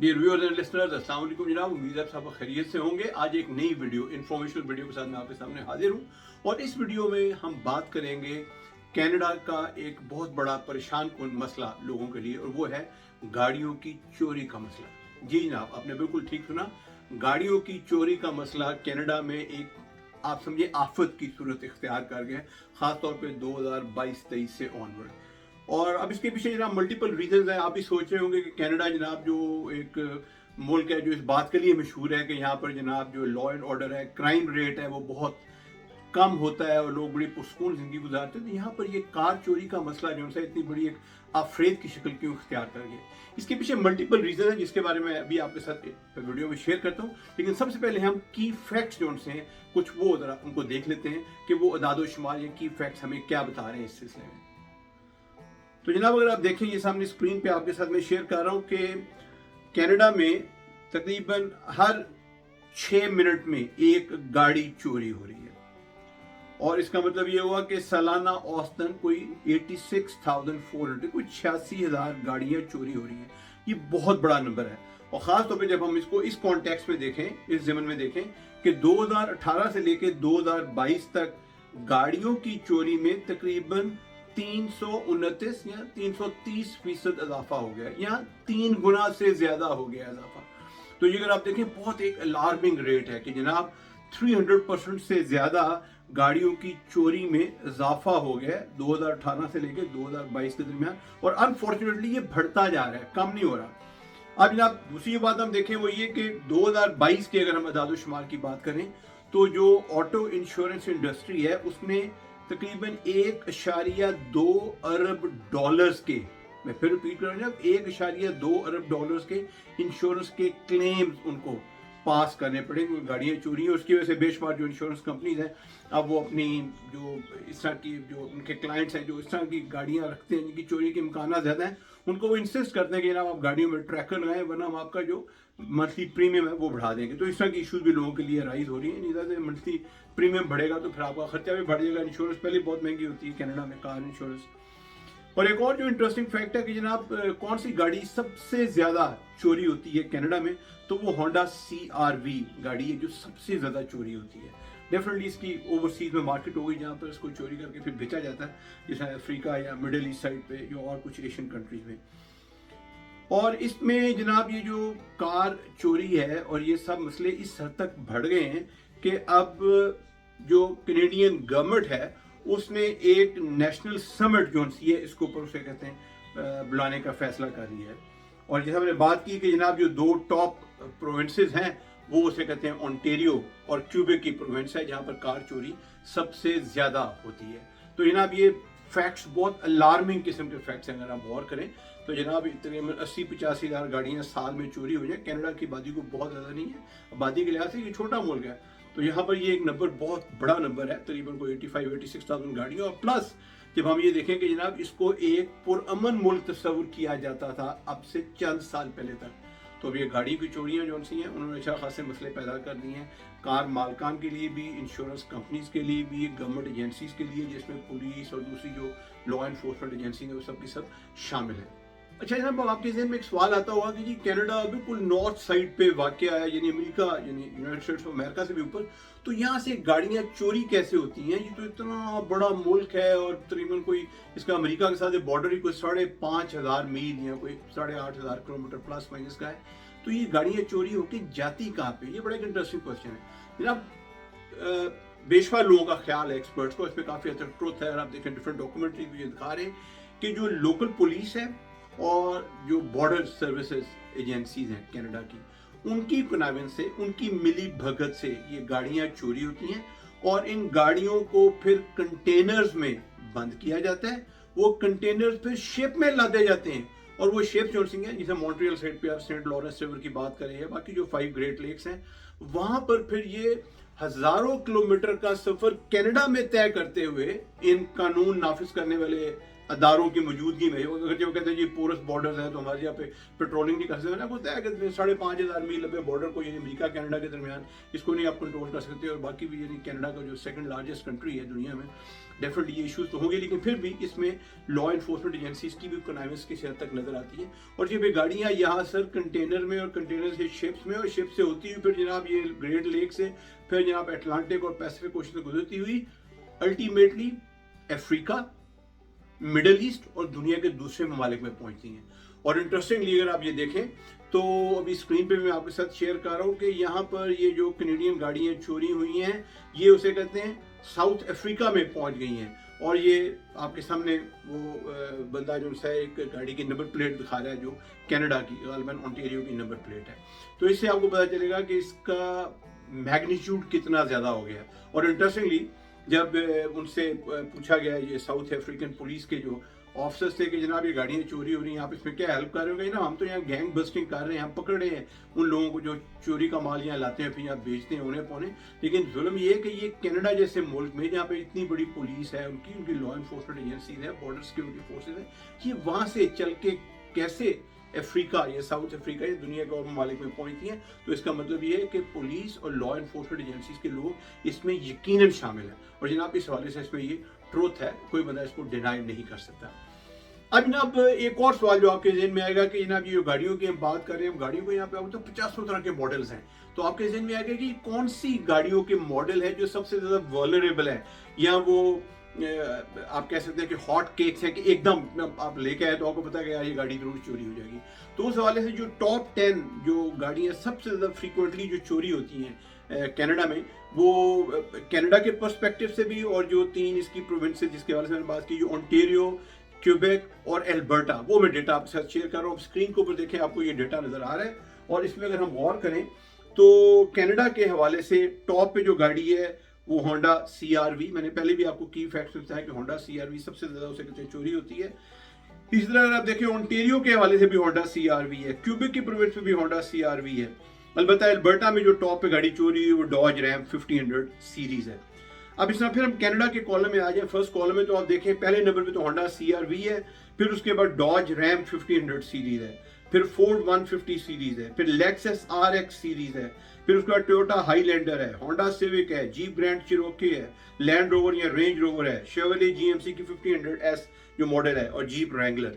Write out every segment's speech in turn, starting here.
Dear viewers and listeners, अस्सलाम वालेकुम जनाब। उम्मीद है सब खैरियत से होंगे। आज एक नई वीडियो, इन्फॉर्मेशनल वीडियो के साथ मैं आपके सामने हाजिर हूँ और इस वीडियो में हम बात करेंगे कनाडा का एक बहुत बड़ा परेशान कुन मसला लोगों के लिए, और वो है गाड़ियों की चोरी का मसला। जी जनाब, आपने बिल्कुल ठीक सुना। गाड़ियों की चोरी का मसला कनाडा में एक, आप समझिए, आफत की सूरत इख्तियार कर गया है, खासतौर पर 2022-23 से ऑनवर्ड। और अब इसके पीछे जनाब मल्टीपल रीजंस हैं। आप भी सोच रहे होंगे कि कनाडा जनाब जो एक मुल्क है जो इस बात के लिए मशहूर है कि यहाँ पर जनाब जो लॉ एंड ऑर्डर है, क्राइम रेट है, वो बहुत कम होता है और लोग बड़ी पुरसकून जिंदगी गुजारते हैं। तो यहाँ पर ये कार चोरी का मसला जो है इतनी बड़ी एक अफरेद की शक्ल क्यों इख्तियार कर गया, इसके पीछे मल्टीपल रीजन है जिसके बारे में अभी आपके साथ वीडियो में शेयर करता हूँ। लेकिन सबसे पहले हम की फैक्ट्स जो हैं कुछ वो जरा उनको देख लेते हैं कि वो अदादो शुमार या की फैक्ट्स हमें क्या बता रहे हैं इस सिलसिले में। तो जनाब अगर आप देखें, ये सामने स्क्रीन पे आपके साथ मैं शेयर कर रहा हूँ कि कनाडा में तकरीबन हर 6 मिनट में एक गाड़ी चोरी हो रही है, और इसका मतलब ये हुआ कि सालाना औसतन कोई 86,400, कोई 86,000 गाड़ियां चोरी हो रही हैं। ये बहुत बड़ा नंबर है, और खास तौर पे जब हम इसको इस कॉन्टेक्स्ट में देखें, इस ज़मन में देखें कि 2018 से लेकर 2022 तक गाड़ियों की चोरी में तकरीबन 329 या 330% इजाफा हो गया, यहाँ 3 गुना से ज्यादा हो गया इजाफा। तो ये अगर आप देखें बहुत एक अलार्मिंग रेट है कि जनाब 300% से ज्यादा गाड़ियों की चोरी में इजाफा हो गया 2018 से लेकर 2022 के दरमियान, और अनफॉर्चुनेटली ये बढ़ता जा रहा है, कम नहीं हो रहा। अब जनाब दूसरी बात हम देखें वो ये कि 2022 के अगर हम अदाद शुमार की बात करें तो जो ऑटो इंश्योरेंस इंडस्ट्री है उसने तकरीबन 1.2 अरब डॉलर्स के, मैं फिर रिपीट कर रहा हूँ, 1.2 अरब डॉलर्स के इंश्योरेंस के क्लेम्स उनको पास करने पड़े क्योंकि गाड़ियाँ चोरी हैं। उसकी वजह से बेशुमार जो इंश्योरेंस कंपनीज हैं अब वो अपनी जो इस तरह की जो उनके क्लाइंट्स हैं जो इस तरह की गाड़ियाँ रखते हैं जिनकी चोरी के इम्कान ज़्यादा हैं, उनको वो इंसिस्ट करते हैं कि जनाब आप गाड़ियों में ट्रैकर लगाएं वरना हम आपका जो मंथली प्रीमियम है वो बढ़ा देंगे। तो इस तरह की इशूज़ भी लोगों के लिए राइज हो रही है। नहीं तो मंथली प्रीमियम बढ़ेगा तो फिर आपका खर्चा भी बढ़ जाएगा। इंश्योरेंस पहले बहुत महंगी होती है कनाडा में, कार इंश्योरेंस। और एक और जो इंटरेस्टिंग फैक्ट है कि जनाब कौन सी गाड़ी सबसे ज्यादा चोरी होती है कनाडा में, तो वो होंडा CR-V गाड़ी है जो सबसे ज्यादा चोरी होती है। डेफिनेटली इसकी ओवरसीज में मार्केट हो गई जहाँ पर इसको चोरी करके फिर बेचा जाता है, जैसे अफ्रीका या मिडिल ईस्ट साइड पे या और कुछ एशियन कंट्रीज में। और इसमें जनाब ये जो कार चोरी है और ये सब मसले इस हद तक बढ़ गए हैं कि अब जो कैनेडियन गवर्नमेंट है उसने एक नेशनल समिट जो है इसके ऊपर उसे कहते हैं बुलाने का फैसला कर लिया है। और जैसे हमने बात की कि जनाब जो 2 टॉप प्रोविंसेस हैं वो उसे कहते हैं ओंटारियो और क्यूबेक की प्रोविंस है जहाँ पर कार चोरी सबसे ज्यादा होती है। तो जनाब ये फैक्ट्स बहुत अलार्मिंग किस्म के फैक्ट्स हैं। अगर आप गौर करें तो जनाब तकरीबन 80-85 हज़ार गाड़ियाँ साल में चोरी हो जाए। कनाडा की आबादी को बहुत ज़्यादा नहीं है, आबादी के लिहाज से ये छोटा मुल्क है, तो यहाँ पर ये एक नंबर बहुत बड़ा नंबर है, तकरीबन कोई 85-86,000 गाड़ियाँ। और प्लस जब हम ये देखें कि जनाब इसको एक पुरअमन मुल्क तस्वुर किया जाता था अब से चंद साल पहले तक, तो अब ये गाड़ी की चोरियाँ जो सी हैं उन्होंने अच्छा खासे मसले पैदा कर दिए हैं, कार मालकान के लिए भी, इंश्योरेंस कंपनीज के लिए भी, गवर्नमेंट एजेंसीज के लिए जिसमें पुलिस और दूसरी जो लॉ एनफोर्समेंट एजेंसी है वो सब की सब शामिल है। अच्छा जनाब आपके जहन में एक सवाल आता होगा कि जी कनाडा बिल्कुल नॉर्थ साइड पे वाक़या है, यानी अमेरिका, यानी यूनाइटेड स्टेट्स ऑफ अमेरिका से भी ऊपर, तो यहाँ से गाड़ियाँ चोरी कैसे होती हैं? ये तो इतना बड़ा मुल्क है और तकरीबन कोई इसका अमेरिका के साथ बॉर्डर ही कोई 5,500 मील या कोई 8,500 किलोमीटर प्लस माइनस का है, तो ये गाड़ियाँ चोरी होकर जाती कहाँ पे? ये बड़ा एक इंटरेस्टिंग क्वेश्चन है जनाब। बेशुमार लोगों का ख्याल है, एक्सपर्ट्स को, इस पर काफ़ी अच्छा ट्रुथ है। और आप देखें डिफरेंट डॉक्यूमेंट्री भी दिखा रहे हैं कि जो लोकल पुलिस है और जो बॉर्डर सर्विसेज एजेंसीज हैं कनाडा की, उनकी कनावेंस से, उनकी मिली भगत से ये गाड़ियां चोरी होती हैं और इन गाड़ियों को फिर कंटेनर्स में बंद किया जाता है। वो कंटेनर्स फिर शिप में लादे जाते हैं, और वो शिप जो हैं जैसे मॉन्ट्रियल साइड पे आप सेंट लॉरेंस रिवर की बात करें या बाकी जो 5 ग्रेट लेक्स हैं, वहां पर फिर ये हजारों किलोमीटर का सफर कनाडा में तय करते हुए इन कानून नाफिज करने वाले अदारों की मौजूदगी में, अगर जो कहते हैं जी पोरस बॉर्डर्स हैं तो हमारे यहाँ पे पेट्रोलिंग नहीं कर सकते ना, वो तय करते हैं 5,500 मील लंबे बॉर्डर को, यानी अमेरिका कनाडा के दरमियान, इसको नहीं आप कंट्रोल कर सकते। और बाकी भी यानी कनाडा का जो सेकंड लार्जेस्ट कंट्री है दुनिया में, डेफिनेटली ये इशूज़ तो होंगे, लेकिन फिर भी इसमें लॉ इन्फोर्समेंट एजेंसीज की भी कनाइवेंस किसी हद तक नजर आती है। और ये गाड़ियाँ यहाँ सर कंटेनर में और कंटेनर से शिप्स में, और शिप से होती हुई फिर जनाब ये ग्रेट लेक से, फिर जनाब अटलांटिक और पैसिफिक ओशन से गुजरती हुई अल्टीमेटली अफ्रीका, मिडल ईस्ट और दुनिया के दूसरे ममालिक में पहुंचती हैं। और इंटरेस्टिंगली अगर आप ये देखें तो अभी स्क्रीन पे मैं आपके साथ शेयर कर रहा हूँ कि यहाँ पर ये जो कैनेडियन गाड़ियाँ चोरी हुई हैं, ये उसे कहते हैं साउथ अफ्रीका में पहुंच गई हैं। और ये आपके सामने वो बंदा जो सा एक गाड़ी की नंबर प्लेट दिखा रहा है जो कनाडा की, गालबन ओंटारियो की नंबर प्लेट है। तो इससे आपको पता चलेगा कि इसका मैग्नीट्यूड कितना ज़्यादा हो गया। और इंटरेस्टिंगली जब उनसे पूछा गया, ये साउथ अफ्रीकन पुलिस के जो ऑफिसर्स थे, कि जनाब ये गाड़ियाँ चोरी हो रही हैं, आप इसमें क्या हेल्प कर रहे हो? ना हम तो यहाँ गैंग बस्टिंग कर रहे हैं, हम पकड़ रहे हैं उन लोगों को जो चोरी का माल यहाँ लाते हैं फिर यहाँ बेचते हैं उन्हें पौने। लेकिन जुल्म ये है कि ये कनाडा जैसे मुल्क में जहाँ पे इतनी बड़ी पुलिस है, उनकी लॉ इन्फोर्समेंट एजेंसीज है, बॉर्डर सिक्योरिटी फोर्सेज है, ये वहाँ से चल के कैसे अफ्रीका या साउथ अफ्रीका या दुनिया के और ममालिक में पहुंचती हैं? तो इसका मतलब ये है कि पुलिस और लॉ इन्फोर्समेंट एजेंसीज के लोग इसमें यकीनन शामिल हैं। और जनाब इस हवाले से इसमें ये ट्रूथ है, कोई बंदा इसको डिनाई नहीं कर सकता। अब जनाब एक और सवाल जो आपके जहन में आएगा कि जनाब ये जो गाड़ियों की हम बात कर रहे हैं, गाड़ियों को यहाँ पे तो 50 तरह के मॉडल्स हैं, तो आपके जहन में आएगा कि कौन सी गाड़ियों के मॉडल है जो सबसे ज्यादा वल्नरेबल है, या वो आप कह सकते हैं कि हॉट केक्स हैं कि एकदम आप लेके आए तो आपको पता है ये गाड़ी जरूर चोरी हो जाएगी। तो उस हवाले से जो टॉप 10 जो गाड़ियाँ सबसे ज़्यादा फ्रीक्वेंटली जो चोरी होती हैं कनाडा में, वो कनाडा के पर्सपेक्टिव से भी, और जो 3 इसकी प्रोविंस जिसके हवाले से मैंने बात की, जो ओंटारियो, क्यूबेक और एल्बर्टा, वो मैं डेटा आपके साथ शेयर कर रहा हूँ। स्क्रीन के ऊपर देखें, आपको ये डेटा नज़र आ रहा है। और इसमें अगर हम गौर करें तो कनाडा के हवाले से टॉप पे जो गाड़ी है वो होंडा CR-V, मैंने पहले भी आपको की फैक्ट्स बताया कि होंडा CR-V सबसे ज्यादा उसे कहते हैं चोरी होती है। इसी तरह अगर आप देखें ओंटारियो के हवाले से भी होंडा CR-V है, क्यूबेक की प्रोविंस में भी होंडा CR-V है। अलबत्ता एल्बर्टा में जो टॉप पे गाड़ी चोरी हुई वो डॉज रैम 1500 सीरीज है। अब इस तरह फिर हम कनाडा के कॉलम में आ जाए। फर्स्ट कॉलम में तो आप देखें पहले नंबर पे तो होंडा CR-V है, फिर उसके बाद डॉज रैम 1500 सीरीज है, फिर फोर्ड 150 सीरीज है, फिर लेक्सस RX सीरीज है, फिर उसके बाद टोयोटा हाईलैंडर है, होंडा सिविक है, जीप ग्रैंड चिरोकी है, लैंड रोवर या रेंज रोवर है, शेवरले GMC की 1500S जो मॉडल है, और जीप रैंगलर।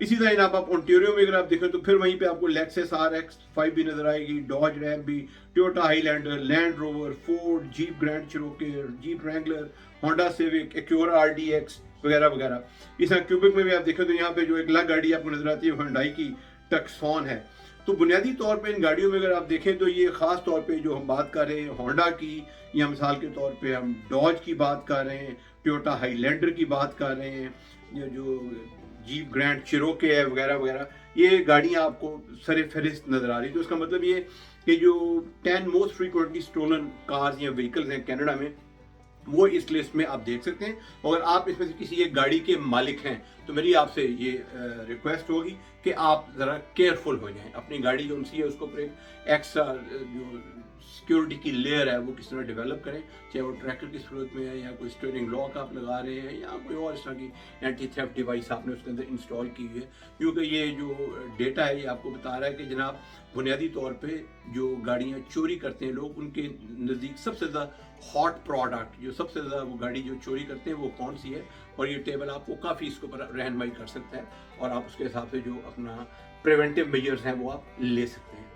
इसी तरह जनाब आप ओंटारियो में अगर आप देखें तो फिर वहीं पे आपको लेक्सस RX 5 भी नजर आएगी, डॉज रैम भी, Toyota highlander, land rover, Ford, jeep grand Cherokee, jeep Wrangler, Honda civic, Acura RDX वगैरह वगैरह। इस तरह क्यूबेक में भी आप देखें तो यहाँ पे जो एक अलग गाड़ी आपको नजर आती है हुंडई की टक्सॉन है। तो बुनियादी तौर पे इन गाड़ियों में अगर आप देखें तो ये खास तौर पे जो हम बात कर रहे हैं होंडा की, या मिसाल के तौर पे हम डॉज की बात कर रहे हैं, टोयोटा हाईलैंडर की बात कर रहे हैं, ये जो जीप ग्रैंड चिरोकी है वगैरह वगैरह, ये गाड़ियाँ आपको सरे फहरिस्त नजर आ रही। तो इसका मतलब ये कि जो 10 मोस्ट फ्रीक्वेंटली स्टोलन कार्स या व्हीकल्स हैं कनाडा में, वो इस लिस्ट में आप देख सकते हैं। अगर आप इसमें से किसी एक गाड़ी के मालिक हैं तो मेरी आपसे ये रिक्वेस्ट होगी कि आप ज़रा केयरफुल हो जाएं। अपनी गाड़ी जो सी है उसको ऊपर एक एक्स्ट्रा जो सिक्योरिटी की लेयर है वो किस तरह डेवलप करें, चाहे वो ट्रैकर की सूरत में है, या कोई स्टीयरिंग लॉक आप लगा रहे हैं, या कोई और इस तरह की एंटी थेफ्ट डिवाइस आपने उसके अंदर इंस्टॉल की हुई है। क्योंकि ये जो डेटा है ये आपको बता रहा है कि जनाब बुनियादी तौर पे जो गाड़ियाँ चोरी करते हैं लोग, उनके नज़दीक सबसे ज़्यादा हॉट प्रोडक्ट, जो सबसे ज़्यादा वो गाड़ी जो चोरी करते हैं वो कौन सी है, और ये टेबल आपको काफ़ी इसके ऊपर रहनुमाई कर सकता है, और आप उसके हिसाब से जो अपना प्रिवेंटिव मेजर्स हैं वो आप ले सकते हैं।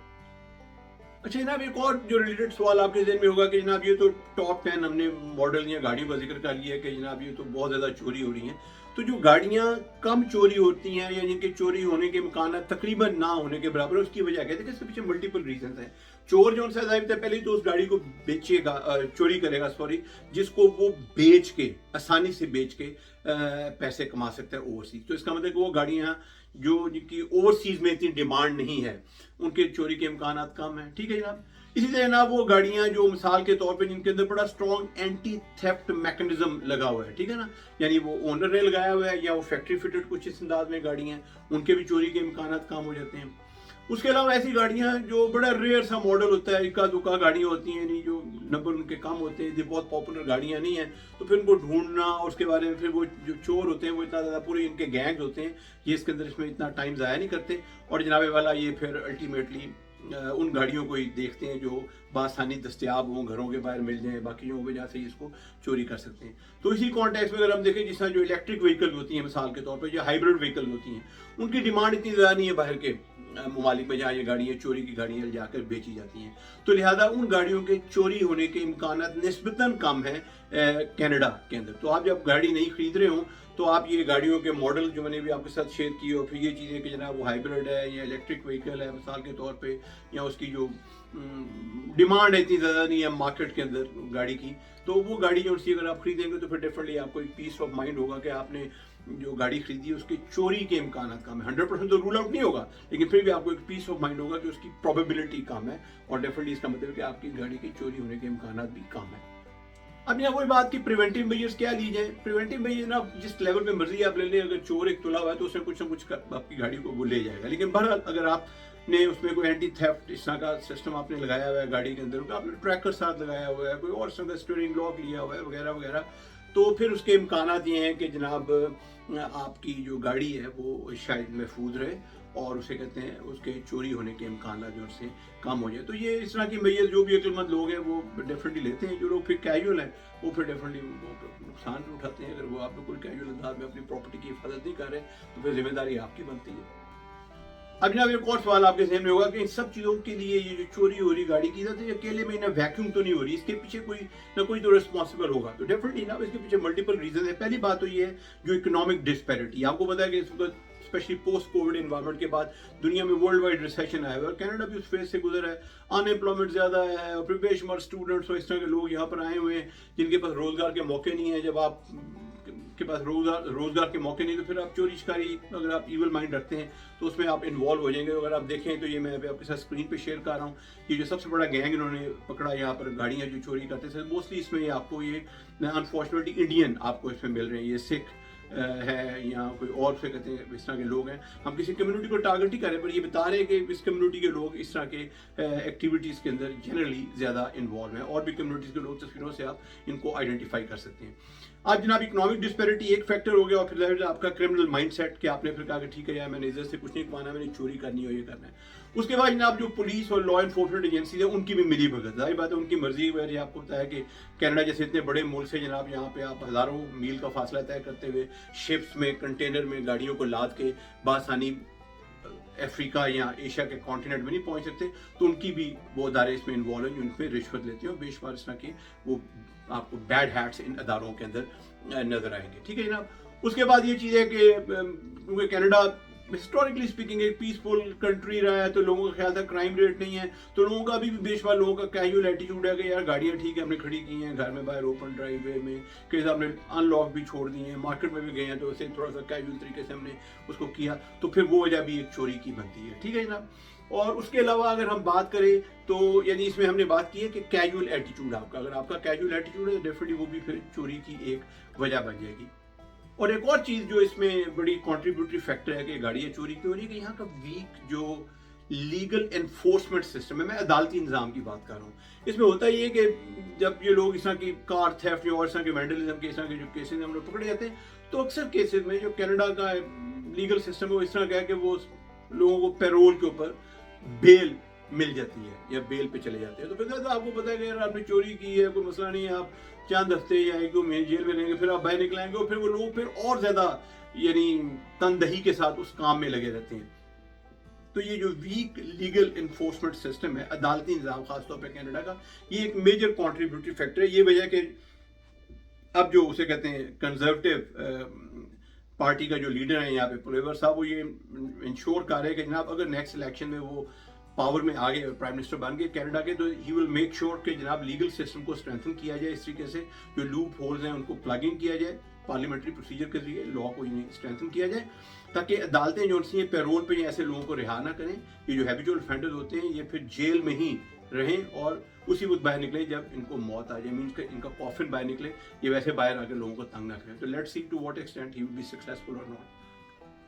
अच्छा जनाब एक और जो रिलेटेड सवाल आपके जहन में होगा कि जनाब ये तो टॉप 10 हमने मॉडल या गाड़ियों का जिक्र कर लिया है कि जनाब ये तो बहुत ज़्यादा चोरी हो रही हैं, तो जो गाड़ियाँ कम चोरी होती हैं या जिनके चोरी होने के इम्कान तकरीबन ना होने के बराबर, उसकी वजह क्या है? इसके पीछे मल्टीपल रीजन हैं। चोर जो उनसे पहले तो उस गाड़ी को बेचेगा, चोरी करेगा सॉरी, जिसको वो बेच के आसानी से बेच के पैसे कमा सकता है ओवरसीज। तो इसका मतलब कि वो गाड़ियाँ जो जिनकी ओवरसीज में इतनी डिमांड नहीं है, उनके चोरी के इम्कान कम है। ठीक है जनाब। इसी तरह जनाब वो गाड़ियाँ जो मिसाल के तौर पे जिनके अंदर बड़ा स्ट्रॉन्ग एंटी थेफ्ट मैकेनिज्म लगा हुआ है, ठीक है ना, यानी वो ओनर ने लगाया हुआ है या वो फैक्ट्री फिटेड कुछ इस अंदाज में गाड़ियाँ हैं, उनके भी चोरी के इम्कान कम हो जाते हैं। اس کے علاوہ ایسی گاڑیاں جو بڑا ریئر سا ماڈل ہوتا ہے، اکا دکا گاڑیاں ہوتی ہیں، نہیں جو نمبر ان کے کم ہوتے ہیں، یہ بہت پاپولر گاڑیاں نہیں ہیں، تو پھر ان کو ڈھونڈنا اور اس کے بارے میں پھر وہ جو چور ہوتے ہیں وہ اتنا زیادہ پورے ان کے گینگ ہوتے ہیں، یہ اس کے اندر اس میں اتنا ٹائم ضائع نہیں کرتے، اور جناب والا یہ پھر الٹیمیٹلی ان گاڑیوں کو ہی دیکھتے ہیں جو بآسانی دستیاب ہوں، گھروں کے باہر مل جائیں، باقی جو وجہ سے اس کو چوری کر سکتے ہیں۔ تو اسی کانٹیکس میں اگر ہم دیکھیں جس طرح جو الیکٹرک وہیکل ہوتی ہیں مثال کے طور پہ، جو ہائیبرڈ وہیکل ہوتی ہیں، ان کی ڈیمانڈ اتنی زیادہ نہیں ہے باہر کے ممالک میں جہاں یہ گاڑیاں چوری کی گاڑیاں جا کر بیچی جاتی ہیں، تو لہذا ان گاڑیوں کے چوری ہونے کے امکانات نسبتاً کم ہیں کینیڈا کے اندر۔ تو آپ جب گاڑی نہیں خرید رہے ہوں تو آپ یہ گاڑیوں کے ماڈل جو میں نے بھی آپ کے ساتھ شیئر کیے، اور پھر یہ چیزیں کہ جناب وہ ہائیبرڈ ہے یا الیکٹرک وہیکل ہے مثال کے طور پہ، یا اس کی جو ڈیمانڈ اتنی زیادہ نہیں ہے مارکیٹ کے اندر گاڑی کی، تو وہ گاڑی جو سی اگر آپ خریدیں گے تو پھر ڈیفینیٹلی آپ کو ایک پیس آف مائنڈ ہوگا کہ آپ نے جو گاڑی خریدی اس کے چوری کے امکانات کم ہیں۔ 100% تو رول آؤٹ نہیں ہوگا، لیکن پھر بھی آپ کو ایک پیس آف مائنڈ ہوگا کہ اس کی پروبیبلٹی کم ہے، اور ڈیفینیٹلی اس کا مطلب ہے کہ آپ کی گاڑی کی چوری ہونے کے امکانات بھی کم ہیں۔ اب یہاں وہی بات کی پریونٹیو میجرز کیا لی جائیں۔ پریونٹیو میجر نا جس لیول پہ مرضی آپ لے لیں، اگر چور ایک تلا ہوا ہے تو اس میں کچھ نہ کچھ آپ کی گاڑی کو وہ لے جائے گا، لیکن بہرحال اگر آپ نے اس میں کوئی اینٹی تھیفٹ اس طرح کا سسٹم آپ نے لگایا ہوا ہے گاڑی کے اندر، آپ نے ٹریکر ساتھ لگایا ہوا ہے، کوئی اور اس طرح کا اسٹیئرنگ لاک لیا ہوا ہے وغیرہ وغیرہ، تو پھر اس کے امکانات یہ ہیں کہ جناب آپ کی جو گاڑی ہے وہ شاید محفوظ رہے، اور اسے کہتے ہیں اس کے چوری ہونے کے امکانات جو اس سے کم ہو جائے۔ تو یہ اس طرح کی میجر جو بھی عقل مند لوگ ہیں وہ ڈیفینیٹلی لیتے ہیں۔ جو لوگ پھر کیجول ہیں وہ پھر ڈیفینیٹلی نقصان بھی اٹھاتے ہیں۔ اگر وہ آپ بالکل کیجول انداز میں اپنی پراپرٹی کی حفاظت نہیں کر رہے تو پھر ذمہ داری آپ کی بنتی ہے۔ اب جناب ایک اور سوال آپ کے ذہن میں ہوگا کہ ان سب چیزوں کے لیے یہ جو چوری ہو رہی گاڑی کی جاتی ہے اکیلے میں نہ ویکیوم تو نہیں ہو رہی، اس کے پیچھے کوئی نہ کوئی تو ریسپانسبل ہوگا، تو ڈیفینیٹلی نا اس کے پیچھے ملٹیپل ریزن ہے۔ پہلی بات تو یہ ہے جو اکنامک ڈسپیرٹی، آپ کو پتا ہے کہ اس وقت اسپیشلی پوسٹ کووڈ انوائرمنٹ کے بعد دنیا میں ورلڈ وائڈ ریسیشن آیا ہوا ہے، اور کینیڈا بھی اس فیز سے گزرا ہے، ان امپلائمنٹ زیادہ ہے، اور پھر بے شمار اسٹوڈنٹس اور اس طرح کے لوگ یہاں پر آئے ہوئے ہیں جن کے پاس روزگار کے موقع نہیں ہیں۔ جب آپ کے پاس روزگار کے موقع نہیں تو پھر آپ چوری چکاری اگر آپ ایول مائنڈ رکھتے ہیں تو اس میں آپ انوالو ہو جائیں گے۔ اگر آپ دیکھیں تو یہ میں آپ کے ساتھ اسکرین پہ شیئر کر رہا ہوں، یہ جو سب سے بڑا گینگ انہوں نے پکڑا یہاں پر گاڑیاں جو چوری کرتے تھے، موسٹلی اس میں آپ کو یہ انفارچونیٹلی انڈین آپ کو اس میں مل رہے ہیں، یہ سکھ ہے یا کوئی اور سے کہتے ہیں اس طرح کے لوگ ہیں۔ ہم کسی کمیونٹی کو ٹارگٹ نہیں کر رہے، پر یہ بتا رہے ہیں کہ اس کمیونٹی کے لوگ اس طرح کے ایکٹیویٹیز کے اندر جنرلی زیادہ انوالو ہیں، اور بھی کمیونٹیز کے لوگ تصویروں سے آپ ان کو آئیڈینٹیفائی کر سکتے ہیں۔ آج جناب اکنامک ڈسپیرٹی ایک فیکٹر ہو گیا، اور پھر آپ کا کرمنل مائنڈ سیٹ کہ آپ نے پھر کہا کہ ٹھیک ہے یار میں نے عزت سے کچھ نہیں کمانا، میں نے چوری کرنی ہو یہ کرنا ہے۔ اس کے بعد جناب جو پولیس اور لا انفورسمنٹ ایجنسیز ہیں ان کی بھی ملی بھگت، ظاہر بات ہے ان کی مرضی ہے۔ آپ کو بتایا کہ کینیڈا جیسے اتنے بڑے ملک سے جناب یہاں پہ آپ ہزاروں میل کا فاصلہ طے کرتے ہوئے شپس میں کنٹینر میں گاڑیوں کو لاد کے بآسانی افریقہ یا ایشیا کے کانٹیننٹ میں نہیں پہنچ سکتے، تو ان کی بھی وہ ادارے اس میں انوالو ہیں جو ان پہ رشوت لیتے ہیں، اور بے شمار اس طرح کے وہ آپ کو بیڈ ہیٹس ان اداروں کے اندر نظر آئیں گے۔ ٹھیک ہے جناب۔ اس کے بعد یہ چیز ہے کہ کیونکہ کینیڈا ہسٹوریکلی اسپیکنگ ایک پیسفل کنٹری رہا ہے، تو لوگوں کا خیال تھا کرائم ریٹ نہیں ہے، تو لوگوں کا بھی بے شمار لوگوں کا کیجول ایٹیٹیوڈ ہے کہ یار گاڑیاں ٹھیک ہے ہم نے کھڑی کی ہیں گھر میں باہر اوپن ڈرائیو وے میں، کہ ہم نے ان لاک بھی چھوڑ دی ہیں، مارکیٹ میں بھی گئے ہیں تو اسے تھوڑا سا کیجول طریقے سے ہم نے اس کو کیا، تو پھر وہ وجہ بھی ایک چوری کی بنتی ہے۔ ٹھیک ہے جناب۔ اور اس کے علاوہ اگر ہم بات کریں تو یعنی اس میں ہم نے بات کی ہے کہ کیجول ایٹیٹیوڈ آپ کا، اگر آپ کا کیجول ایٹیٹیوڈ ہے تو ڈیفینیٹلی وہ بھی پھر چوری کی ایک وجہ بن جائے گی۔ اور ایک اور چیز جو اس میں بڑی کنٹریبیوٹری فیکٹر ہے کہ گاڑیاں چوری کی ہو رہی ہے، کہ یہاں کا ویک جو لیگل انفورسمنٹ سسٹم ہے، میں عدالتی نظام کی بات کر رہا ہوں، اس میں ہوتا یہ ہے کہ جب یہ لوگ اس طرح کی کار تھیفٹ یا اور اس طرح کے وینڈلزم کے اس طرح کے جو کیسز ہم لوگ پکڑے جاتے ہیں، تو اکثر کیسز میں جو کینیڈا کا لیگل سسٹم ہے وہ اس طرح کا ہے کہ وہ لوگوں کو پیرول کے اوپر بیل مل جاتی ہے یا بیل پہ چلے جاتے ہیں، تو پھر آپ کو پتا ہے کہ یار آپ نے چوری کی ہے، کوئی مسئلہ نہیں ہے، آپ چند ہفتے یا ایک دو مہینے جیل میں رہیں گے، پھر آپ باہر نکلائیں گے، اور پھر وہ لوگ پھر اور زیادہ یعنی تندہی کے ساتھ اس کام میں لگے رہتے ہیں۔ تو یہ جو ویک لیگل انفورسمنٹ سسٹم ہے، عدالتی نظام خاص طور پہ کینیڈا کا، یہ ایک میجر کنٹریبیوٹری فیکٹر ہے۔ یہ وجہ کہ اب جو اسے کہتے ہیں کنزرویٹو پارٹی کا جو لیڈر ہے یہاں پہ پولیور صاحب، وہ یہ انشور کر رہے ہیں کہ جناب اگر نیکسٹ الیکشن میں وہ پاور میں آ گئے، پرائم منسٹر بن گئے کینیڈا کے، تو ہی ول میک شیور کہ جناب لیگل سسٹم کو اسٹرینتھن کیا جائے، اس طریقے سے جو لوپ ہولز ہیں ان کو پلگ ان کیا جائے، پارلیمنٹری پروسیجر کے ذریعے لا کو اسٹرینتھن کیا جائے، تاکہ عدالتیں جو ہیں پیرول پہ ایسے لوگوں کو رہا نہ کریں، یہ جو ہیبیچول افینڈرز ہوتے ہیں یہ پھر جیل میں ہی رہیں اور اسی وقت باہر نکلے جب ان کو موت آ جائے، مینس کہ ان کا کافن باہر نکلے، یہ ویسے باہر آ کے لوگوں کو تنگ نہ کریں۔ تو let's see to what extent he will be successful اور ناٹ۔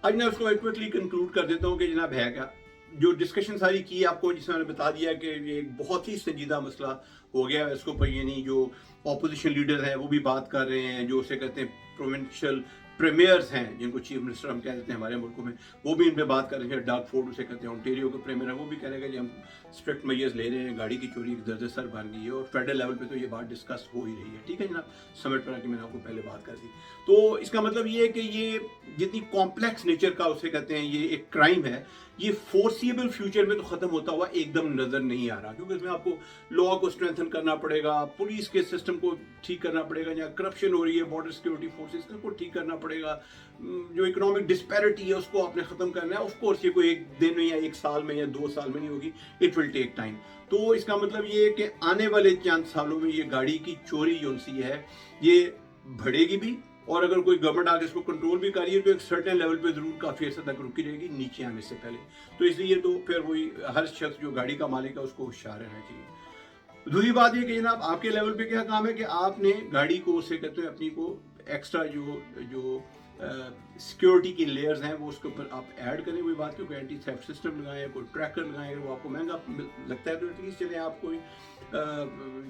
اب میں اس کو کوئکلی کنکلوڈ کر دیتا ہوں کہ جناب ہے کیا जो डिस्कशन सारी की आपको, जिसमें मैंने बता दिया कि ये एक बहुत ही संजीदा मसला हो गया है, इसको पर यानी जो ऑपोजिशन लीडर हैं वो भी बात कर रहे हैं, जो उसे कहते हैं प्रोविंशियल प्रीमियर्स हैं जिनको चीफ मिनिस्टर हम कह देते हैं हमारे मुल्कों में, वो भी इन पे बात कर रहे हैं। डग फोर्ड उसे कहते हैं ओंटारियो के प्रीमियर है, वो भी कह रहे हैं कि हम स्ट्रिक्ट मेजर्स ले रहे हैं, गाड़ी की चोरी एक दर्द सर बन गई है और फेडरल लेवल पे तो ये बात डिस्कस हो ही रही है। ठीक है जनाब, समिट पर आके मैंने आपको पहले बात कर दी। तो इसका मतलब ये है कि ये जितनी कॉम्प्लेक्स नेचर का उसे कहते हैं ये एक क्राइम है, ये फोर्सिएबल फ्यूचर में तो खत्म होता हुआ एकदम नजर नहीं आ रहा, क्योंकि इसमें आपको लॉ को स्ट्रेंथन करना पड़ेगा, पुलिस के सिस्टम को ठीक करना पड़ेगा, जहाँ करप्शन हो रही है बॉर्डर सिक्योरिटी फोर्सेस को ठीक करना पड़ेगा, जो इकोनॉमिक डिस्पैरिटी है उसको आपने खत्म करना है। ऑफ कोर्स ये कोई एक दिन में या एक साल में या 2 साल में नहीं होगी, इट विल टेक टाइम। तो इसका मतलब ये है कि आने वाले चंद सालों में ये गाड़ी की चोरी जो सी है ये बढ़ेगी भी, और अगर कोई गवर्नमेंट आगे इसको कंट्रोल भी कर रही है तो एक सर्टेन लेवल पे जरूर काफ़ी अर्से तक रुकी रहेगी नीचे आने से पहले। तो इसलिए तो फिर वही हर शख्स जो गाड़ी का मालिक है उसको होशियार रहना चाहिए। दूसरी बात ये कि जनाब आपके लेवल पे क्या काम है कि आपने गाड़ी को उसे कहते हैं अपनी को एक्स्ट्रा जो सिक्योरिटी की लेयर्स हैं वो उसके ऊपर आप ऐड करें। वही बात क्योंकि एंटी थेफ्ट सिस्टम लगाएं, कोई ट्रैकर लगाएं, अगर वो आपको महंगा लगता है तो एटलीस्ट चले आप कोई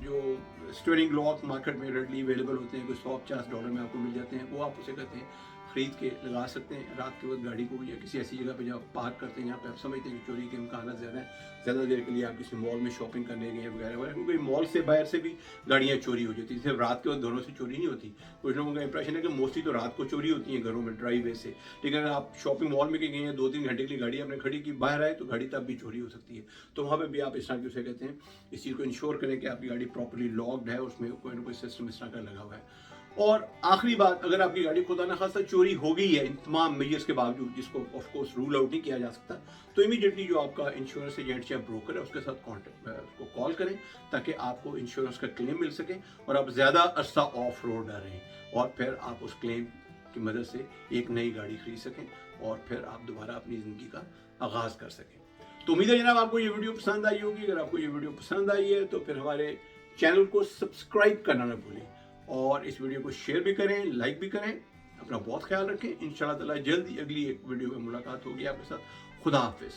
जो स्टीयरिंग लॉक मार्केट में रेडली अवेलेबल होते हैं, कोई $150 में आपको मिल जाते हैं, वो आप उसे कहते हैं खरीद के लगा सकते हैं रात के वक्त गाड़ी को, या किसी ऐसी जगह पे जहाँ पार्क करते हैं जहाँ पे आप समझते हैं कि चोरी के इम्कान ज़्यादा है, ज़्यादा देर के लिए आप किसी मॉल में शॉपिंग करने गए वगैरह वगैरह, क्योंकि मॉल से बाहर से भी गाड़ियाँ चोरी हो जाती हैं, सिर्फ रात के वक्त घरों से चोरी नहीं होती। कुछ लोगों का इंप्रेशन है कि मोस्टली तो रात को चोरी होती है घरों में ड्राइव वे से, लेकिन अगर आप शॉपिंग मॉल में गए हैं 2-3 घंटे के लिए गाड़ी आपने खड़ी की बाहर आए तो गाड़ी तब भी चोरी हो सकती है। तो वहाँ पर भी आप इस तरह की उसे कहते हैं इस चीज़ को इंश्योर करें कि आपकी गाड़ी प्रॉपरली लॉक्ड है, उसमें कोई ना कोई सिस्टम इस तरह का लगा हुआ है। और आखिरी बात, अगर आपकी गाड़ी खुदा न खासा चोरी हो गई है इन तमाम मेजर्स के बावजूद, जिसको ऑफ कोर्स रूल आउट नहीं किया जा सकता, तो इमीडिएटली जो आपका इंश्योरेंस एजेंट या ब्रोकर है उसके साथ उसको कॉल करें ताकि आपको इंश्योरेंस का क्लेम मिल सके और आप ज़्यादा अरसा ऑफ रोड रहें, और फिर आप उस क्लेम की मदद से एक नई गाड़ी खरीद सकें और फिर आप दोबारा अपनी ज़िंदगी का आगाज़ कर सकें। तो उम्मीद है जनाब आपको ये वीडियो पसंद आई होगी। अगर आपको ये वीडियो पसंद आई है तो फिर हमारे चैनल को सब्सक्राइब करना ना भूलें और इस वीडियो को शेयर भी करें, लाइक भी करें। अपना बहुत ख्याल रखें। इंशाअल्लाह ताला जल्द ही अगली एक वीडियो में मुलाकात होगी आपके साथ। खुदा हाफिज़।